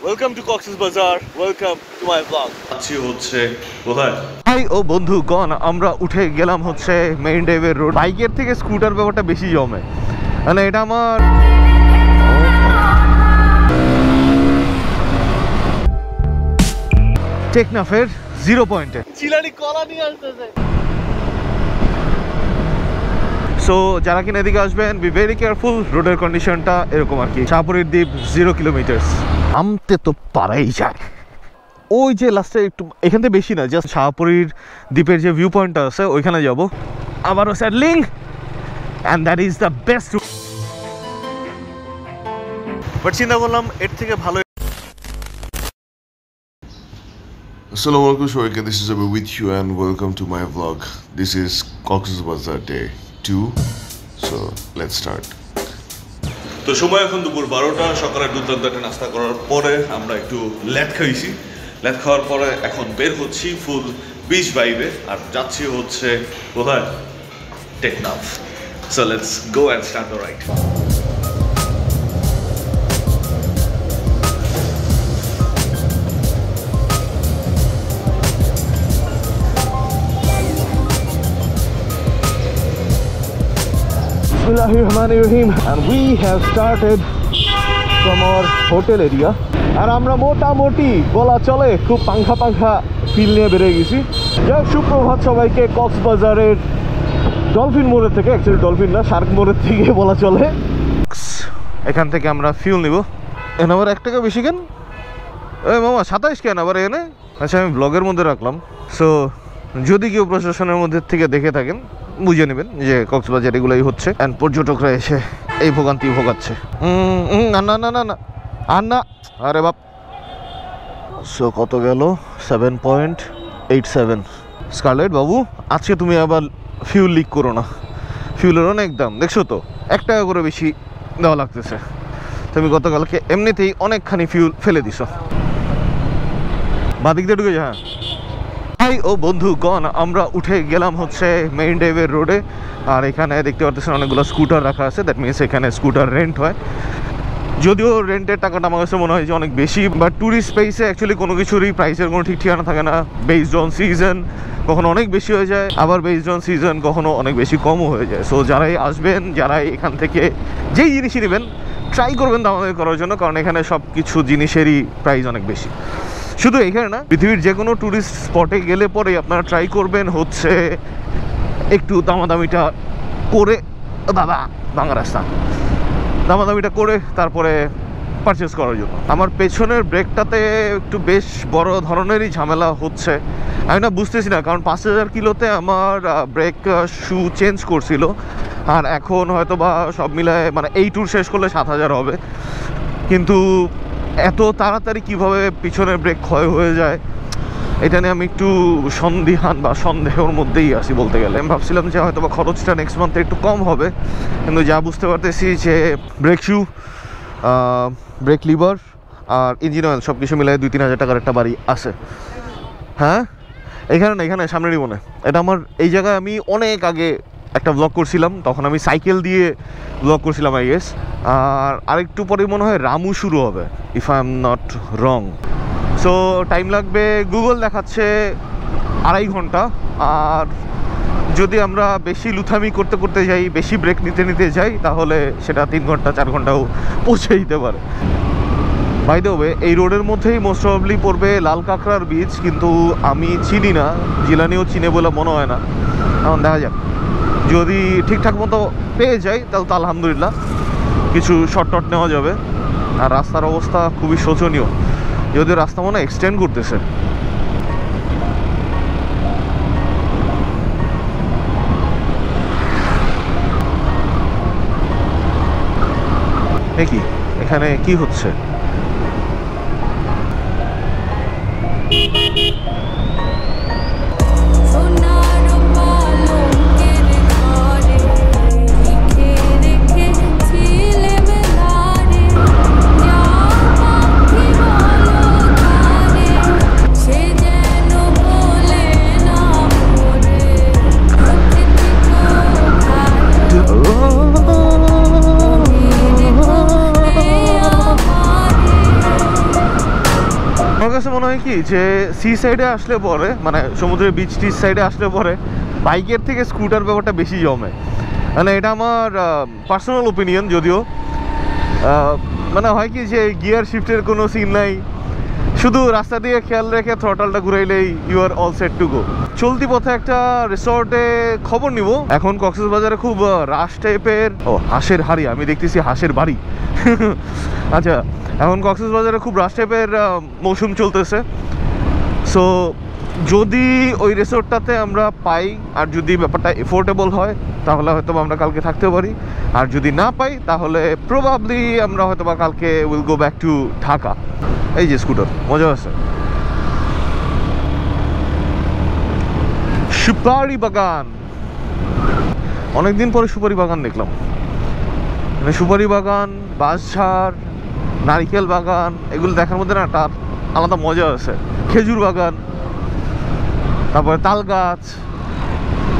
Welcome to Cox's বাজার, welcome to my blog. আছি হচ্ছে কোথায়? হাই ও বন্ধুগণ, আমরা উঠে গেলাম হচ্ছে মেইন ড্রাইভের রোড। বাইকের থেকে স্কুটার ব্যাপারটা বেশি জমে, মানে এটা আমার টেকনাফের 0 পয়েন্টে চিলানি কলা নিয়ে আসতেছে। সো যারা কিনা এদিকে আসবেন, বি ভেরি কেয়ারফুল। রোডের কন্ডিশনটা এরকম আর কি। শাহপুরীর দ্বীপ 0 কিলোমিটার, নামতে তো পারাই যায়। ওই যে লাস্টে একটু এখান থেকে বেশি না, জাস্ট শাহপুরীর দ্বীপের যে ভিউ পয়েন্টটা আছে ওইখানে যাব। আবারও saddling, and that is the best. But চিন্তা করলাম এর থেকে ভালো। Assalamu alaikum সবাইকে, this is Abu with you and welcome to my vlog. This is Cox's Bazar day 2, so let's start. তো সময় এখন দুপুর 12টা। সকালে দুর্দান্ত একটা নাস্তা করার পরে আমরা একটু ল্যাদ খাইছি। ল্যাদ খাওয়ার পরে এখন বের হচ্ছি ফুল বিচ ভাইবে, আর যাচ্ছি হচ্ছে কোথায়? Teknaf. So let's go and start the ride. Bismillahirrahmanirrahim, and we have started from our hotel area. আর আমরা মোটামুটি বলা চলে খুব পাংখা পাংখা ফিল নিয়ে বেরিয়ে গেছি। যাই সুপ্রভাত সবাইকে কক্সবাজারের ডলফিন মোড়ের থেকে, অ্যাকচুয়ালি ডলফিন না, শার্ক মোড়ের থেকে বলা চলে। এখান থেকে আমরা ফিউল নিব। এখানে আবার 1 টাকা বেশি কেন? এই মামা 27 কেন আবার এখানে? আচ্ছা, আমি ব্লগের মধ্যে রাখলাম। সো যদি কেউ প্রশাসনের মধ্যে থেকে দেখে থাকেন, বুঝে নেবেন যে কক্সবাজার এগুলোই হচ্ছে, অ্যান্ড পর্যটকরা এসে এই ভোগান্তি ভোগাচ্ছে। না না না না না আর না, আরে বাপ। সো কত গেল? 7.87। স্কারলেট বাবু, আজকে তুমি আবার ফিউল লিক করো না। ফিউলের অনেক দাম, দেখছো তো, 1 টাকা করে বেশি দেওয়া লাগতেছে। তুমি গতকালকে এমনিতেই অনেকখানি ফিউল ফেলে দিছো। বাদিক দিয়ে ঢুকে যা। হ্যাঁ হাই ও বন্ধুগণ, আমরা উঠে গেলাম হচ্ছে মেইন ড্রাইভের রোডে। আর এখানে দেখতে পাচ্ছেন অনেকগুলো স্কুটার রাখা আছে। দ্যাট মিনস এখানে স্কুটার রেন্ট হয়। যদিও রেন্টের টাকাটা আমার কাছে মনে হয় যে অনেক বেশি, বাট ট্যুরিস্ট স্পেসে অ্যাকচুয়ালি কোনো কিছুরই প্রাইসের কোনো ঠিক ঠিকানা থাকে না। বেসড অন সিজন কখনো অনেক বেশি হয়ে যায়, আবার বেসড অন সিজন কখনো অনেক বেশি কমও হয়ে যায়। সো যারাই আসবেন, যারাই এখান থেকে যেই জিনিসই নেবেন, ট্রাই করবেন দামাদামি করার জন্য, কারণ এখানে সব কিছু জিনিসেরই প্রাইস অনেক বেশি। শুধু এখানে না, পৃথিবীর যে কোনো ট্যুরিস্ট স্পটে গেলে পরে আপনারা ট্রাই করবেন হচ্ছে একটু দামাদামিটা করে, বাবা ভাঙা রাস্তা, দামাদামিটা করে তারপরে পারচেস করার জন্য। আমার পেছনের ব্রেকটাতে একটু বেশ বড় ধরনেরই ঝামেলা হচ্ছে। আমি না বুঝতেছি না, কারণ 5000 কিলোতে আমার ব্রেক শু চেঞ্জ করছিল, আর এখন হয়তো বা সব মিলায় মানে এই ট্যুর শেষ করলে 7000 হবে। কিন্তু এত তাড়াতাড়ি কিভাবে পিছনের ব্রেক ক্ষয় হয়ে যায়, এটা নিয়ে আমি একটু সন্দিহান বা সন্দেহের মধ্যেই আছি বলতে গেলে। আমি ভাবছিলাম যে হয়তো বা খরচটা নেক্সট মান্থে একটু কম হবে, কিন্তু যা বুঝতে পারতেছি যে ব্রেক শু, ব্রেক লিভার আর ইঞ্জিন অয়েল সব কিছু মিলাই 2-3 হাজার টাকার একটা বাড়ি আছে। হ্যাঁ, এখানে না, এখানে সামনেরই মনে। এটা আমার এই জায়গায় আমি অনেক আগে একটা ব্লগ করছিলাম, তখন আমি সাইকেল দিয়ে ব্লগ করছিলাম আই গেস। আর আরেকটু পরে মনে হয় রামু শুরু হবে, if I am not wrong. So time লাগবে, গুগল দেখাচ্ছে 2.5 ঘন্টা। আর যদি আমরা বেশি লুথামি করতে করতে যাই, বেশি ব্রেক নিতে নিতে যাই, তাহলে সেটা 3 ঘন্টা 4 ঘন্টাও পৌঁছে দিতে পারে। বাই দ্য ওয়ে, এই রোডের মধ্যেই মোস্ট প্রবাবলি পড়বে লাল কাঁকড়ার বীজ, কিন্তু আমি চিনি না, জিলানিও চিনে বলে মনে হয় না। এখন দেখা যাক, যদি ঠিকঠাক মতো পেয়ে যাই তাহলে তো আলহামদুলিল্লাহ, কিছু শর্টট নেওয়া যাবে। আর রাস্তার অবস্থা খুবই শোচনীয়, যদিও রাস্তা মনে এক্সটেন্ড করতেছে। কি এখানে কি হচ্ছে? আমার কাছে মনে হয় কি যে সি সাইডে আসলে পরে, মানে সমুদ্রের বিচ টিচ সাইডে আসলে পরে বাইকের থেকে স্কুটার ব্যাপারটা বেশি জমে। মানে এটা আমার পার্সোনাল ওপিনিয়ন, যদিও মানে হয় কি যে গিয়ার শিফটের কোনো সিন নাই, শুধু রাস্তা দিয়ে খেয়াল রেখে থ্রটালটা ঘুরাইলেই you are all set to go. চলতি পথে একটা রিসর্টে খবর নিব। এখন কক্সবাজারে খুব রাশ টাইপের, হাঁসের হাড়ি, আমি দেখতেছি হাঁসের বাড়ি। আচ্ছা, এখন কক্সবাজারে খুব রাশ টাইপের মৌসুম চলতেছে। সো যদি ওই রিসোর্টটাতে আমরা পাই আর যদি ব্যাপারটা এফোর্ডেবল হয় তাহলে হয়তো আমরা কালকে থাকতে পারি, আর যদি না পাই তাহলে প্রবাবলি আমরা হয়তো বা কালকে will go back to Dhaka. এই যে স্কুটার, মজা আছে। সুপারি বাগান, অনেকদিন পরে সুপারি বাগান দেখলাম। মানে সুপারি বাগান, বাঁশঝাড়, নারিকেল বাগান, এগুলো দেখার মধ্যে না একটা আলাদা মজা আছে। খেজুর বাগান, তারপরে তাল গাছ,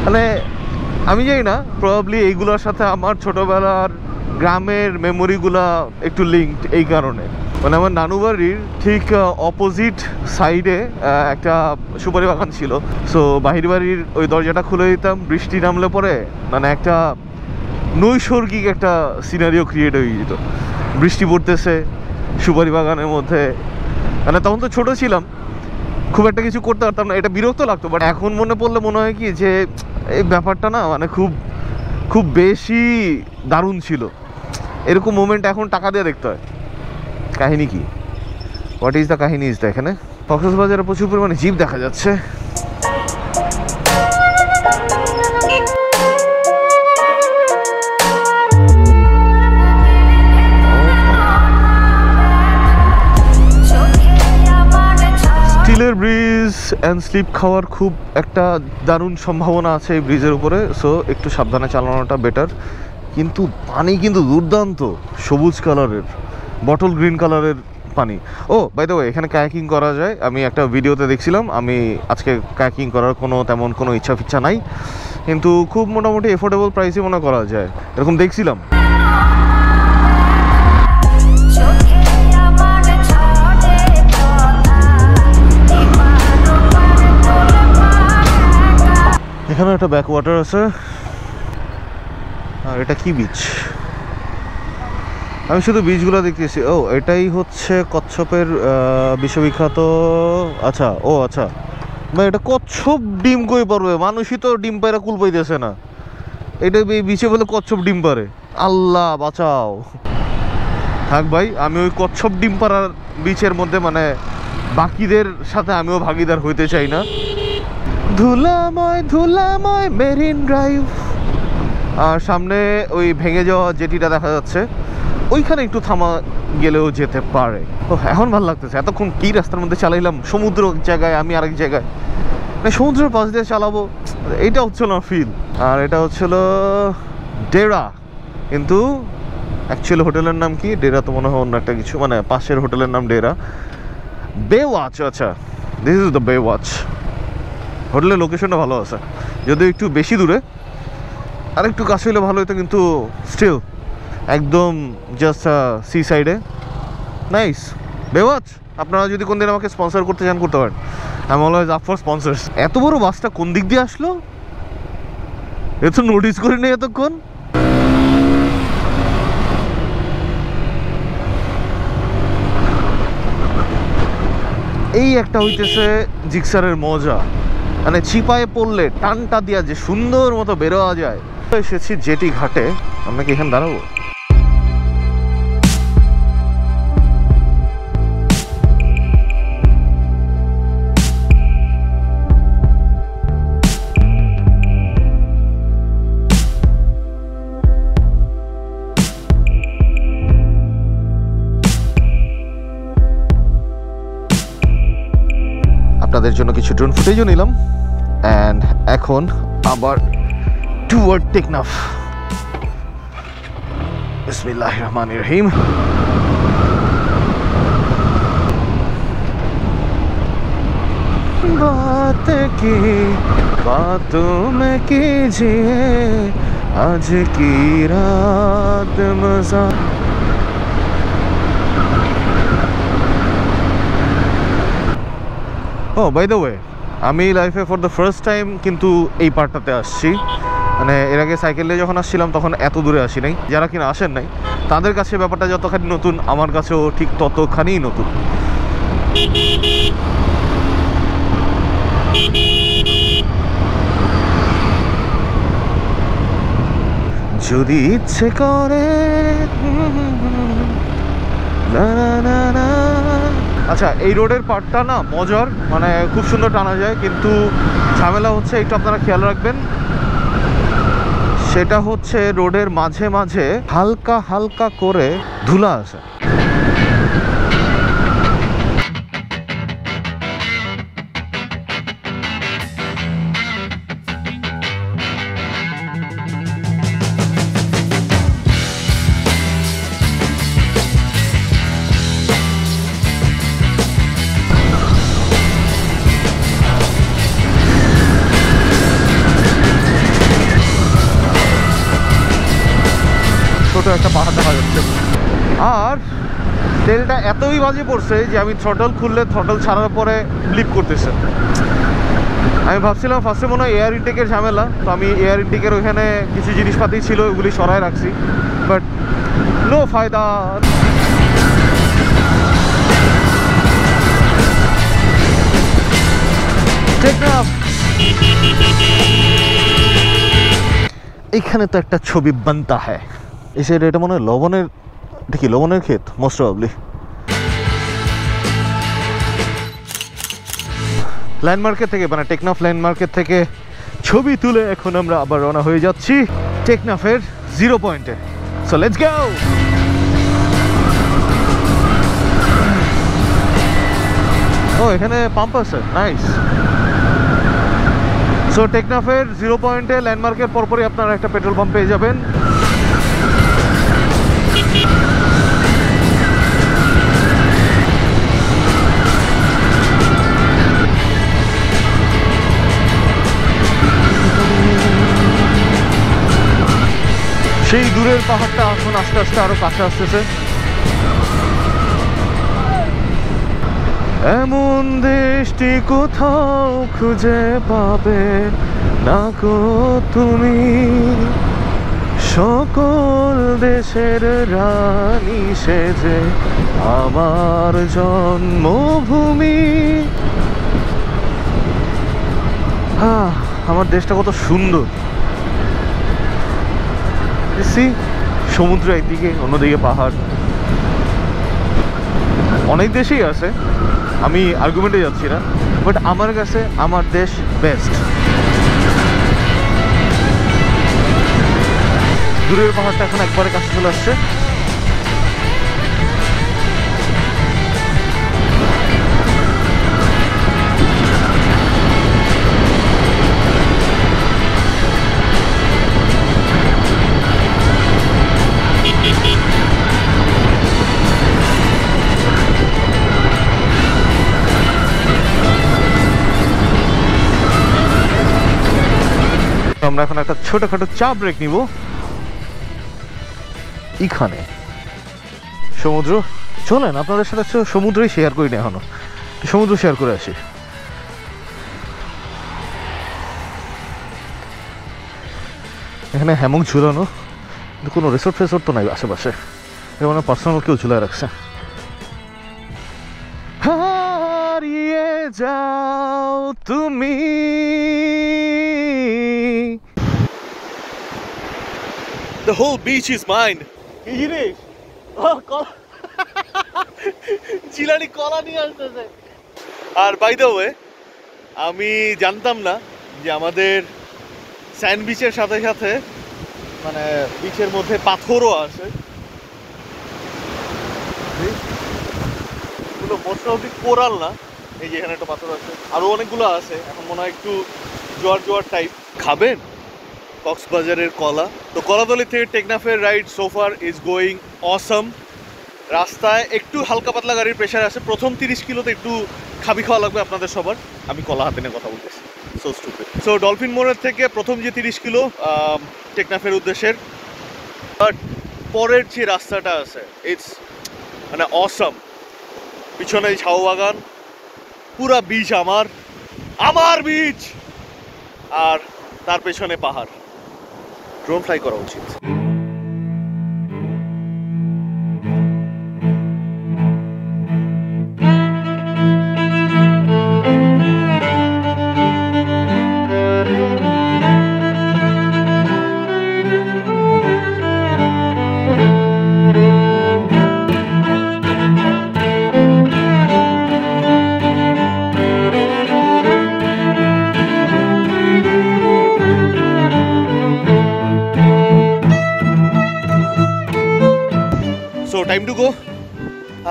মানে আমি জানি না, প্রবাবলি এইগুলোর সাথে আমার ছোটোবেলার গ্রামের মেমোরিগুলা একটু লিঙ্কড। এই কারণে মানে আমার নানু বাড়ির ঠিক অপোজিট সাইডে একটা সুপারি বাগান ছিল। সো বাহির বাড়ির ওই দরজাটা খুলে দিতাম, বৃষ্টি নামলে পরে মানে একটা নৈসর্গিক একটা সিনারিও ক্রিয়েট হয়ে যেত। বৃষ্টি পড়তেছে সুপারি বাগানের মধ্যে, মানে তখন তো ছোট ছিলাম, খুব একটা কিছু করতে পারতাম না, এটা বিরক্ত লাগতো। বাট এখন মনে পড়লে মনে হয় কি যে এই ব্যাপারটা না মানে খুব খুব বেশি দারুণ ছিল। এরকম মোমেন্ট এখন টাকা দিয়ে দেখতে হয়। কাহিনী কি, হোয়াট ইজ দ্য কাহিনী ইজ দ্য, এখানে কক্সবাজারে প্রচুর পরিমাণে জিপ দেখা যাচ্ছে। স্টিলের ব্রিজ অ্যান্ড স্লিপ খাওয়ার খুব একটা দারুণ সম্ভাবনা আছে এই ব্রিজের উপরে। সো একটু সাবধানে চালানোটা বেটার। কিন্তু পানি কিন্তু দুর্দান্ত, সবুজ কালারের, বটল গ্রিন কালারের পানি। ও বাই দ্য ওয়ে, এখানে কায়াকিং করা যায়, আমি একটা ভিডিওতে দেখছিলাম। আমি আজকে কায়াকিং করার তেমন কোনো ইচ্ছা নাই, কিন্তু খুব মোটামুটি এফোর্ডেবল প্রাইসে মনে করা যায়, এরকম দেখছিলাম। এখানে একটা ব্যাক ওয়াটার আছে। আর এটা কি বিচ, আমি শুধু বিচগুলো দেখতেছি। ও এটাই হচ্ছে কচ্ছপের বিশ্ববিখ্যাত। আচ্ছা, ও আচ্ছা ভাই, এটা কচ্ছপ ডিম কই পারবে? মানুষই তো ডিম পায়রা কুল পাইতেছে না, এটা বিচে বলে কচ্ছপ ডিম পারে। আল্লাহ বাঁচাও। থাক ভাই, আমি ওই কচ্ছপ ডিম পাড়ার বিচের মধ্যে মানে বাকিদের সাথে আমিও ভাগিদার হইতে চাই না। ধুলাময় ধুলাময় মেরিন ড্রাইভ, আর সামনে ওই ভেঙে যাওয়া জেটিটা দেখা যাচ্ছে, ওইখানে একটু থামা গেলেও যেতে পারে। ও এখন ভালো লাগতেছে। এতক্ষণ কি রাস্তার মধ্যে চালাইলাম, সমুদ্র এক জায়গায় আমি আরেক জায়গায়, মানে সমুদ্রের পাশ দিয়ে চালাবো, এইটা হচ্ছিল না ফিল। আর এটা হচ্ছিল ডেরা, কিন্তু অ্যাকচুয়ালি হোটেলের নাম কি ডেরা তো মনে হয় অন্য একটা কিছু, মানে পাশের হোটেলের নাম ডেরা। বে ওয়াচ, আচ্ছা দিস ইজ দ্য বে ওয়াচ। হোটেলের লোকেশনটা ভালো আছে, যদিও একটু বেশি দূরে, আর একটু কাছে হলে ভালো হতো, কিন্তু স্টিল একদম জাস্ট সি সাইডে। Nice bay watch. আপনারা যদি কোনদিন আমাকে স্পন্সর করতে চান করতে পারেন, I am always up for sponsors. এত বড় বাসটা কোন দিক দিয়ে আসলো এ তো নোটিস করিনি এতক্ষণ। এই একটা হইতেছে জিক্সারের মজা, মানে চিপায়ে পড়লে টানটা দিয়া যে সুন্দর মতো বেরোয়া যায়। এসেছি জেটি ঘাটে, আমরা কি এখানে দাঁড়াবো? আপনাদের জন্য কিছু ড্রোন ফুটেজও নিলাম, অ্যান্ড এখন আবার টুয়ার্ড টেকনাফ। বিসমিল্লাহির রহমানির রহিম। बात की बातों में कीजिए आज की रात मजा। ও বাই দ্য ওয়ে, আমি লাইফে ফর দ্য ফার্স্ট টাইম কিন্তু এই পার্টটাতে আসছি। মানে এর আগে সাইকেল নিয়ে যখন আসছিলাম তখন এত দূরে আসি নাই। যারা কিনা আসেন নাই তাদের কাছে ব্যাপারটা যতখানি নতুন, আমার কাছেও ঠিক ততখানিই নতুন। যদি ইচ্ছে করে না না না না। আচ্ছা, এই রোডের পার্টটা না মজার, মানে খুব সুন্দর টানা যায়, কিন্তু ঝামেলা হচ্ছে একটু আপনারা খেয়াল রাখবেন, সেটা হচ্ছে রোডের মাঝে মাঝে হালকা হালকা করে ধুলা আছে। ছোট একটা পাহাড় দেখা যাচ্ছে, আর তেলটা এতই বাজে পড়ছে যে আমি থ্রটল খুললে থ্রটল ছাড়ার পরে ব্লিপ করতেছে। আমি ভাবছিলাম ফার্স্টে মনে হয় এয়ার ইনটেকের ঝামেলা, তো আমি এয়ার ইনটেকের ওইখানে কিছু জিনিসপাতি ছিল ওগুলি সরাই রাখছি, বাট নো ফায়দা। এইখানে তো একটা ছবি বানতা হ্যায়। এই সাইডে এটা মনে হয় লবণের, এটা কি লবণের ক্ষেত? Most probably. ল্যান্ডমার্কের থেকে, মানে টেকনাফ ল্যান্ডমার্কের থেকে ছবি তুলে এখন আমরা আবার রওনা হয়ে যাচ্ছি টেকনাফের 0 পয়েন্টে। So let's go. ও, এখানে পাম্প আছে, নাইস। সো টেকনাফের 0 পয়েন্টে ল্যান্ডমার্কের পরপরই আপনারা একটা পেট্রোল পাম্প পেয়ে যাবেন। সেই দূরের পাহাড়টা এখন আস্তে আস্তে আরো কাছে আসতেছে। এমন দেশটি কোথাও খুঁজে পাবে না গো তুমি, সকল দেশের রানী সেজে আমার জন্মভূমি। আমার দেশটা কত সুন্দর। সমুদ্র একদিকে, অন্যদিকে পাহাড়। অনেক দেশেই আছে, আমি আর্গুমেন্টে যাচ্ছি না, বাট আমার কাছে আমার দেশ বেস্ট। দূরের পাহাড়টা এখন একবারে কাছে চলে আসছে। আমরা এখন একটা ছোটখাটো চা ব্রেক নিব। এখানে সমুদ্র, চলেন আপনাদের সাথে সমুদ্রই শেয়ার করি না, এখনো সমুদ্র শেয়ার করে আসি। এখানে হ্যামক ঝুলানো, কিন্তু কোনো রিসোর্ট ফেসোর্ট তো নাই আশেপাশে, এটা মানে পার্সোনাল কেউ ঝুলায় রাখছে। হারিয়ে যাও তুমি, the whole beach is mine. কি জিনিস? জিলানি কলা নিয়ে আসতেছে। আর বাই দ্য ওয়ে, আমি জানতাম না যে আমাদের স্যান্ড বিচের সাথে সাথে মানে বিচের মধ্যে পাথরও আছে। এগুলো মোটামুটি কোরাল না, এই যে এখানে একটা পাথর আছে, আরো অনেকগুলো আছে। এখন মনে হয় একটু জোয়ার জোয়ার টাইপ। খাবেন কক্সবাজারের কলা? তো কলাতলি থেকে টেকনাফের রাইড সোফার ইজ গোয়িং অসম। রাস্তায় একটু হালকা পাতলা গাড়ির প্রেশার আছে। প্রথম 30 কিলোতে একটু খাবি খাওয়া লাগবে আপনাদের সবার। আমি কলা হাতে নিয়ে কথা বলতেছি, সো স্টুপিড। সো ডলফিন মোড়ের থেকে প্রথম যে 30 কিলো টেকনাফের উদ্দেশ্যের, বাট পরের যে রাস্তাটা আছে ইটস মানে অসম। পিছনে ঝাউ বাগান, পুরা বিচ আমার, আমার বিচ, আর তার পেছনে পাহাড়। ড্রোন ফ্লাই করা উচিত। So time to go.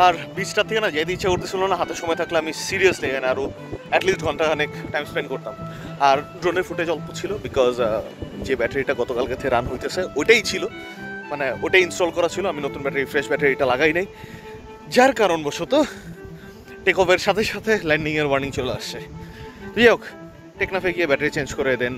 আর বিচটার থেকে না যেতে ইচ্ছা করতেছিল না, হাতে সময় থাকলে আমি সিরিয়াসলি এখানে আরও অ্যাটলিস্ট ঘন্টাখানেক টাইম স্পেন্ড করতাম। আর ড্রোনের ফুটেজ অল্প ছিল, বিকজ যে ব্যাটারিটা গতকালকে থেকে রান হইতেছে ওইটাই ছিল, মানে ওটাই ইনস্টল করা ছিল। আমি নতুন ব্যাটারি, ফ্রেশ ব্যাটারিটা লাগাই নাই, যার কারণবশত টেক অফের সাথে সাথে ল্যান্ডিংয়ের ওয়ার্নিং চলে আসছে। যাই হোক, টেকনাফে গিয়ে ব্যাটারি চেঞ্জ করে দেন।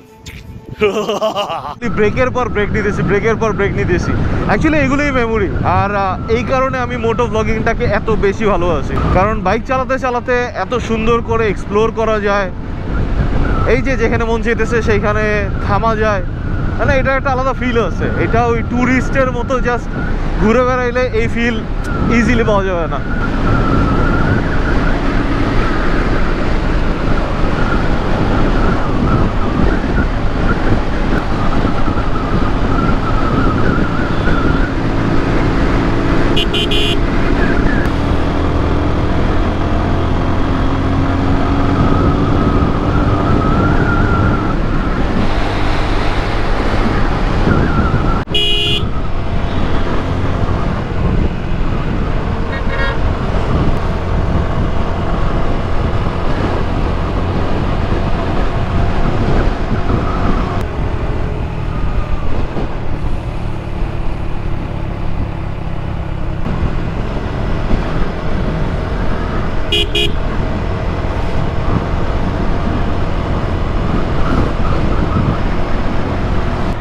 ব্রেকের পর ব্রেক নিতেছি, ব্রেকের পর ব্রেক নিতেছি। অ্যাকচুয়ালি এগুলোই মেমোরি। আর এই কারণে আমি মোটো ব্লগিংটাকে এত বেশি ভালোবাসি, কারণ বাইক চালাতে চালাতে এত সুন্দর করে এক্সপ্লোর করা যায়। এই যে যেখানে মন চাইতেছে সেইখানে থামা যায়, মানে এটা একটা আলাদা ফিল আছে। এটা ওই ট্যুরিস্টের মতো জাস্ট ঘুরে বেড়াইলে এই ফিল ইজিলি পাওয়া যাবে না।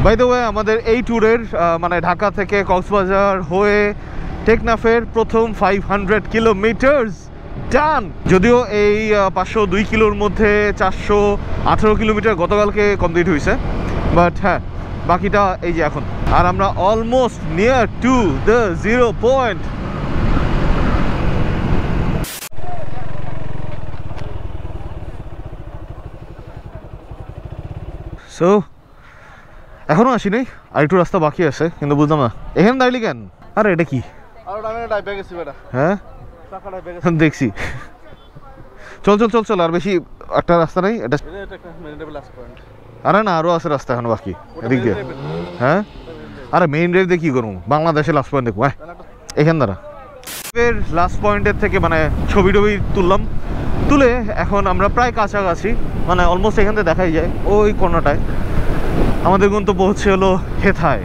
বাই দ্য ওয়ে, আমাদের এই ট্যুরের মানে ঢাকা থেকে কক্সবাজার হয়ে টেকনাফের প্রথম 500 কিলোমিটার্স ডান। যদিও এই 502 কিলোর মধ্যে 418 কিলোমিটার গতকালকে কমপ্লিট হয়েছে, বাট হ্যাঁ বাকিটা এই যে এখন। আর আমরা almost near to the 0 point. So এখনো আসি নাই, আর একটু রাস্তা বাকি আছে, কিন্তু বুঝলাম না এখানে দাঁড়িয়ে কেন। আরে এটা কি? হ্যাঁ দেখছি। চল চল চল চল, আর বেশি একটা রাস্তা নেই এটা। আরে না, আরো আছে রাস্তা এখন বাকি এদিক দিয়ে। হ্যাঁ আরে মেইন ড্রাইভ দিয়ে কি করবো, বাংলাদেশের লাস্ট পয়েন্ট দেখবো। হ্যাঁ এখান দ্বারা লাস্ট পয়েন্টের থেকে মানে ছবি টবি তুললাম, তুলে এখন আমরা প্রায় কাছাকাছি, মানে অলমোস্ট এখান থেকে দেখাই যায় ওই কোনাটায়। আমাদের গন্তব্য হচ্ছে হলো হেথায়।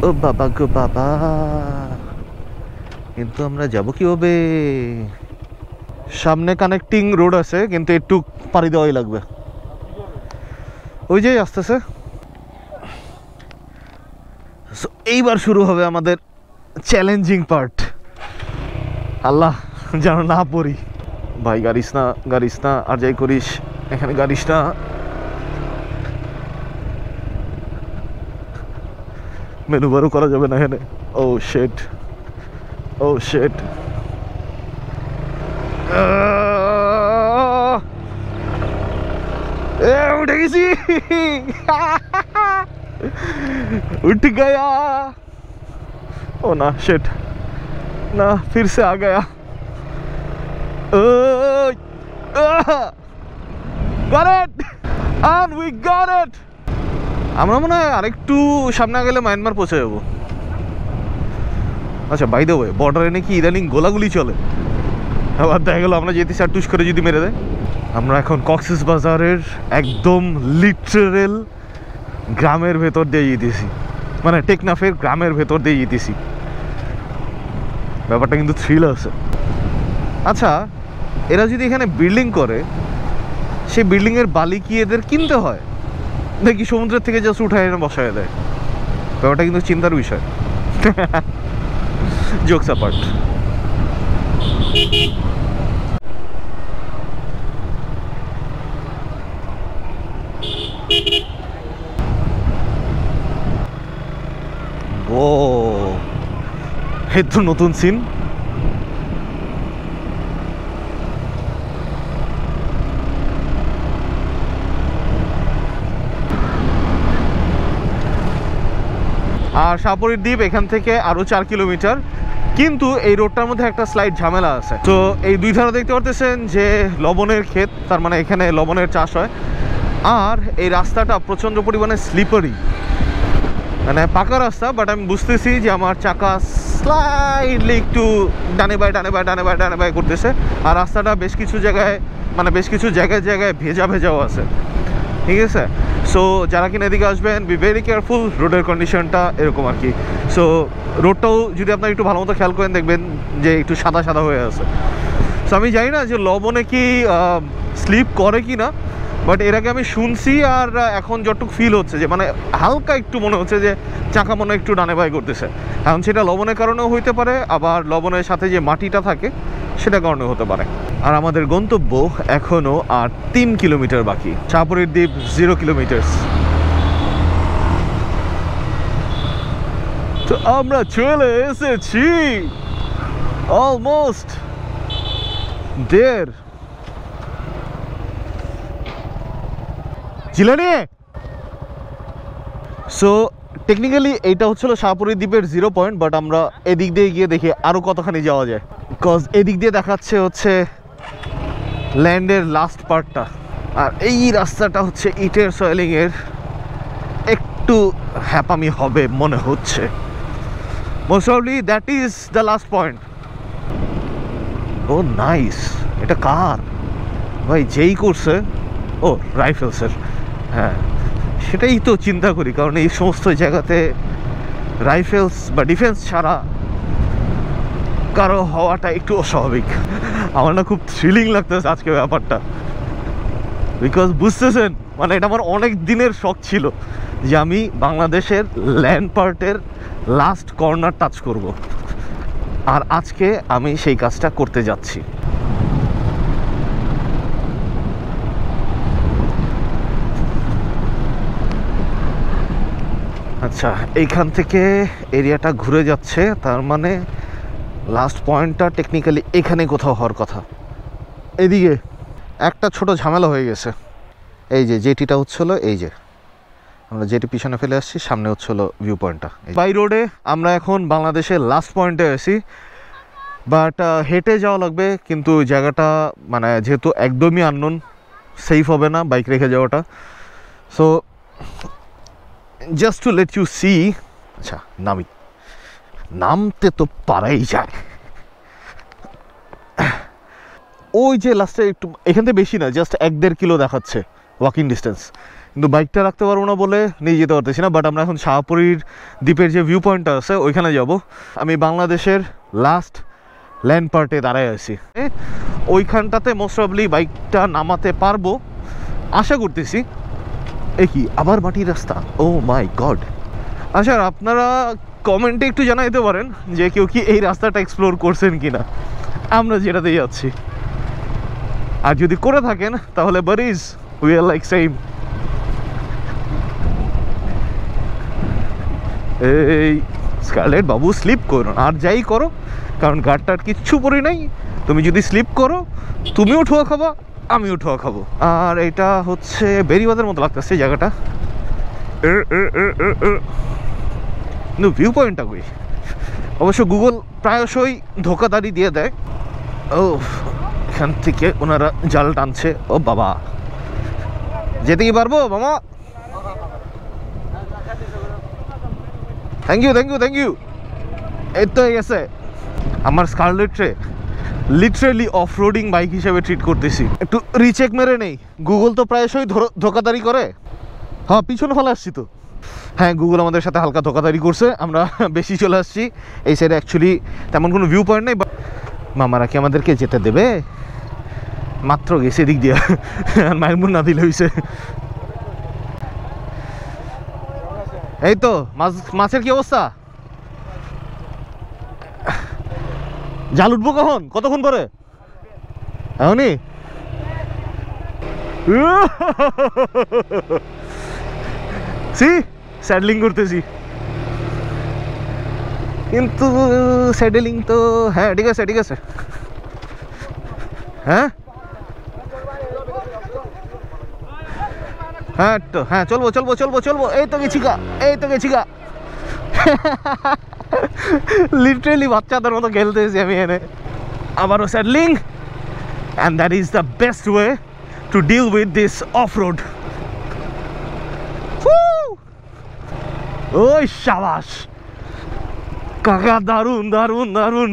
ও বাবা গো বাবা, কিন্তু আমরা যাব কিভাবে? সামনে কানেক্টিং রোড আছে, কিন্তু একটু পাড়ি দেওয়াই লাগবে। ওই যে আসতেছে। এইবার শুরু হবে আমাদের চ্যালেঞ্জিং পার্ট। আল্লাহ যেন না পড়ি। ভাই গাড়িস না, গাড়িস না, আর যাই করিস এখানে গাড়িস না। মেনুবারও করা যাবে না এখানে। ও শিট, ও শিট। উঠে গেছি, उठ गया। ओ ना शिट ना, फिर से आ गया। Got it and we got it. আমরা মনে হয় আরেকটু সামনে গেলে মায়ানমার পৌঁছে যাবো। আচ্ছা বাই দ্য ওয়ে, বর্ডারে নাকি ইদানিং গোলাগুলি চলে। আবার দেখা গেলো আমরা যেতেছি আর টুস করে যদি মেরে দেয়। আমরা এখন কক্সবাজারের একদম লিটারেল গ্রামের ভেতর দিয়ে যেতেছি, মানে টেকনাফের গ্রামের ভেতর দিয়ে যেতেছি। ব্যাপারটা কিন্তু থ্রিল আছে। আচ্ছা এরা যদি এখানে বিল্ডিং করে, সেই বিল্ডিংয়ের বালি কি এদের কিনতে হয় নাকি সমুদ্রের থেকে জাস্ট উঠায় এনে বসায় দেয়? ব্যাপারটা কিন্তু চিন্তার বিষয়। Jokes apart. এই তো নতুন সিন। আর শাহপরীর দ্বীপ এখান থেকে আরো 4 কিলোমিটার, কিন্তু এই রোডটার মধ্যে একটা স্লাইড ঝামেলা আছে। তো এই দুই ধারে দেখতে পারতেছেন যে লবণের ক্ষেত, তার মানে এখানে লবণের চাষ হয়। আর এই রাস্তাটা প্রচণ্ড পরিমাণে স্লিপারি, মানে পাকা রাস্তা, বাট আমি বুঝতেছি যে আমার চাকা স্লাইডলি একটু ডানে বাই ডানে বাই ডানে বাই ডানে বাই করতেছে। আর রাস্তাটা বেশ কিছু জায়গায়, মানে বেশ কিছু জায়গায় জায়গায় ভেজা ভেজাও আছে, ঠিক আছে? সো যারা কিনা এদিকে আসবেন, বি ভেরি কেয়ারফুল, রোডের কন্ডিশনটা এরকম আর কি। সো রোডটাও যদি আপনারা একটু ভালো মতো খেয়াল করেন, দেখবেন যে একটু সাদা সাদা হয়ে আছে। সো আমি জানি না যে লবণে কি স্লিপ করে কি না, বাট এর আগে আমি শুনছি, আর এখন যতটুকু ফিল হচ্ছে যে মানে হালকা একটু মনে হচ্ছে যে চাকা মনে একটু ডানে বাই করতেছে। এখন সেটা লবণের কারণেও হইতে পারে, আবার লবণের সাথে যে মাটিটা থাকে সেটা কারণেও হতে পারে। আর আমাদের গন্তব্য এখনও আর 3 কিলোমিটার বাকি। শাহপরীর দ্বীপ 0 কিলোমিটার। তো আমরা চলে এসেছি অলমোস্ট দেড় জিলানি। সো টেকনিক্যালি এইটা হচ্ছিল শাহপরীর দ্বীপের 0 পয়েন্ট, বাট আমরা এদিক দিয়ে গিয়ে দেখি আরও কতখানি যাওয়া যায়। বিকজ এদিক দিয়ে দেখাচ্ছে হচ্ছে ল্যান্ডের লাস্ট পার্টটা, আর এই রাস্তাটা হচ্ছে ইটের সয়েলিংয়ের, একটু হ্যাপামি হবে মনে হচ্ছে। Most probably that is the last point. Oh nice, এটা কার ভাই? যেই করছে, ও রাইফেলসের। হ্যাঁ, সেটাই তো চিন্তা করি, কারণ এই সমস্ত জায়গাতে রাইফেলস বা ডিফেন্স ছাড়া কারো হওয়াটা একটু অস্বাভাবিক। আমার না খুব থ্রিলিং লাগতেছে আজকে ব্যাপারটা, বিকজ বুঝতেছেন মানে এটা আমার অনেক দিনের শখ ছিল যে আমি বাংলাদেশের ল্যান্ড পার্টের লাস্ট কর্নার টাচ করব, আর আজকে আমি সেই কাজটা করতে যাচ্ছি। আচ্ছা, এইখান থেকে এরিয়াটা ঘুরে যাচ্ছে, তার মানে লাস্ট পয়েন্টটা টেকনিক্যালি এখানে কোথাও হওয়ার কথা। এদিকে একটা ছোট ঝামেলা হয়ে গেছে। এই যে জেটিটা হচ্ছিল, এই যে আমরা যেটি পিছনে ফেলে আসছি, সামনে হচ্ছিল ভিউ পয়েন্টটা। বাই রোডে আমরা এখন বাংলাদেশের লাস্ট পয়েন্টে আছি, বাট হেঁটে যাওয়া লাগবে, কিন্তু জায়গাটা মানে যেহেতু একদমই আননোন, সেফ হবে না বাইক রেখে যাওয়াটা। So just to let you see. আচ্ছা, নামতে তো পারাই যায়। ওই যে লাস্টে একটু এখান থেকে বেশি না, জাস্ট 1-1.5 কিলো দেখাচ্ছে ওয়াকিং ডিস্টেন্স, কিন্তু বাইকটা রাখতে পারবো না বলে নিয়ে যেতে পারতেছি না। বাট আমরা এখন শাহপরীর দ্বীপের যে ভিউ পয়েন্টটা আছে ওইখানে যাব। আমি বাংলাদেশের লাস্ট ল্যান্ড পার্টে দাঁড়ায় আছি, ওইখানটাতে মোস্ট প্রবাবলি বাইকটা নামাতে পারবো আশা করতেছি। কি আবার মাটির রাস্তা, ও মাই গড। আচ্ছা, আপনারা কমেন্টে একটু জানাইতে পারেন যে কেউ কি এই রাস্তাটা এক্সপ্লোর করছেন কিনা, আমরা যেটাতে যাচ্ছি। আর যদি করে থাকেন তাহলে বারিজ উই আর লাইক সেম। এই স্কারলেট বাবু, স্লিপ করো না, আর যাই করো, কারণ গাড়টার কিচ্ছু পরি নাই। তুমি যদি স্লিপ করো তুমিও ঠোয়া খাবা, আমিও ঠোয়া খাবো। আর এটা হচ্ছে বেরিবাদের মতো লাগতেছে জায়গাটা, কিন্তু ভিউ পয়েন্টটা কই? অবশ্য গুগল প্রায়শই ধোকাদারি দিয়ে দেয়। ও, এখান থেকে ওনারা জাল টানছে। ও বাবা, যেতে কি পারবো মামা? Thank you thank you thank you. এই তো হয়ে গেছে। আমার স্কারলেটে লিটারেলি অফ রোডিং বাইক হিসেবে ট্রিট করতেছি। একটু রিচেক মেরে নেই, গুগল তো প্রায়শই ধোকাদারি করে। হ্যাঁ, পিছনে ফেলে আসছি তো। হ্যাঁ, গুগল আমাদের সাথে হালকা ধোকাদারি করছে, আমরা বেশি চলে আসছি। এই সাইডে অ্যাকচুয়ালি তেমন কোনো ভিউ পয়েন্ট নেই। মামারা কি আমাদেরকে যেতে দেবে? মাত্র গেছে দিক দিয়ে, মাইমুন না দিলে হয়েছে। এই তো মাছের কি অবস্থা? জাল উঠবো কখন? কতক্ষণ পরে? এখনই সি স্যাডলিং করতেছি। কিন্তু স্যাডেলিং তো হ্যাঁ ঠিক আছে ঠিক আছে। হ্যাঁ হ্যাঁ তো হ্যাঁ চলবো চলবো চলবো চলবো। এই তো গেছি গা, এই তো গেছি গা। লিটারেলি বাচ্চাদের মতো খেলতেছি আমি এনে। আবারও স্যাডলিং, and that is the best way to deal with this off-road. ওই শাবাশ কাকা, দারুন দারুন দারুন।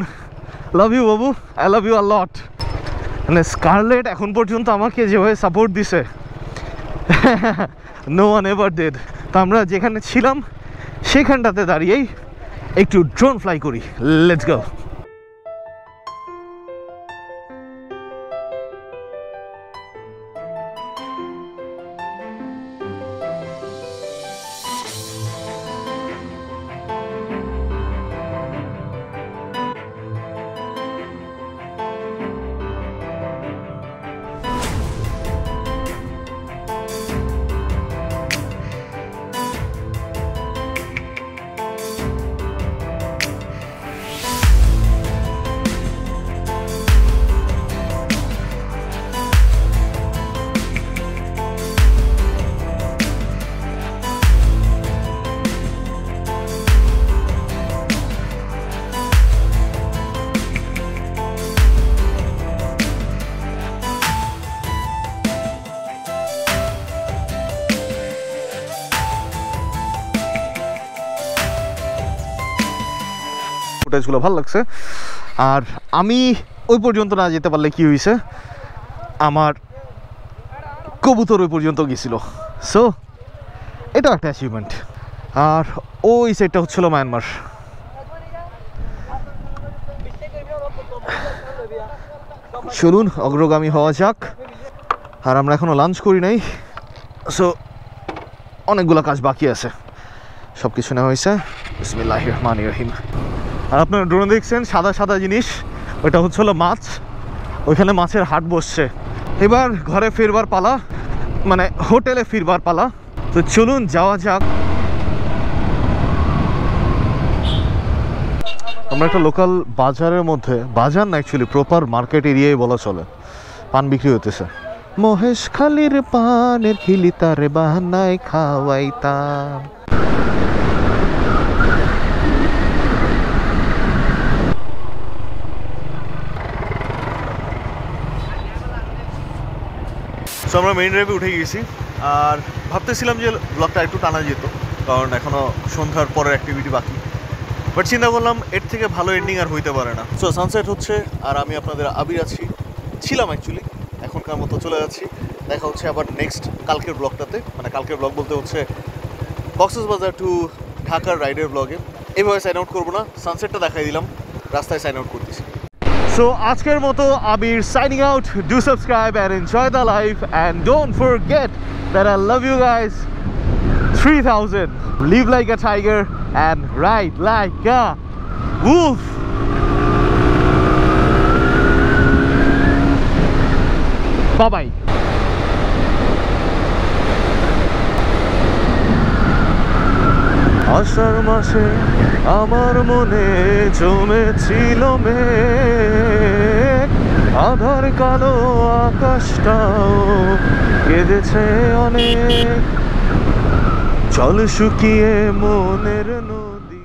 Love you Babu, I love you আ লট। মানে স্কারলেট এখন পর্যন্ত আমাকে যেভাবে সাপোর্ট দিছে, নো ওয়ান এভার ডিড। তো আমরা যেখানে ছিলাম সেখানটাতে দাঁড়িয়েই একটু ড্রোন ফ্লাই করি। Let's go. ফুটেজগুলো ভালো লাগছে। আর আমি ওই পর্যন্ত না যেতে পারলে কি হয়েছে, আমার কবুতর ওই পর্যন্ত গেছিল। সো এটা একটা অ্যাচিভমেন্ট। আর ওই সাইডটা হচ্ছিল মায়ানমার। চলুন অগ্রগামী হওয়া যাক। আর আমরা এখনো লাঞ্চ করি নাই, সো অনেকগুলো কাজ বাকি আছে। সব কিছু নেওয়া হয়েছে। বিসমিল্লাহির রহমানির রহিম। আর আপনারা ড্রোনে দেখছেন সাদা সাদা জিনিস, ওইটা হচ্ছে হলো মাছ। ওইখানে মাছের হাট বসছে। এবার ঘরে ফিরবার পালা, মানে হোটেলে ফিরবার পালা। তো চলুন যাওয়া যাক। আমরা একটা লোকাল বাজারের মধ্যে, বাজার না অ্যাকচুয়ালি প্রপার মার্কেট এরিয়ায় বলা চলে, পান বিক্রি হতেছে। মহেশ খালির পানের খিলি তারে বাহানায় খাওয়াইতাম। তো আমরা মেইন ড্রাইভে উঠে গেছি। আর ভাবতেছিলাম যে ব্লগটা একটু টানা যেত, কারণ এখনও সন্ধ্যার পরের অ্যাক্টিভিটি বাকি। বাট চিন্তা করলাম এর থেকে ভালো এন্ডিং আর হইতে পারে না। সো সানসেট হচ্ছে, আর আমি আপনাদের আবির ছিলাম অ্যাকচুয়ালি। এখনকার মতো চলে যাচ্ছি। দেখা হচ্ছে আবার নেক্সট কালকের ব্লগটাতে। মানে কালকের ব্লগ বলতে হচ্ছে কক্সবাজার টু ঢাকার রাইডের ব্লগে। এইভাবে সাইন আউট করবো না, সানসেটটা দেখাই দিলাম, রাস্তায় সাইন আউট করতেছি। So আজকের মতো আবির signing out. Do subscribe and enjoy the life, and don't forget that I love you guys 3000. Live like a tiger and ride like a wolf. Bye bye. আষাঢ় মাসে আমার মনে জমেছিল মেঘ, আধার কালো আকাশটাও কেঁদেছে অনেক, জল শুকিয়ে মনের নদী।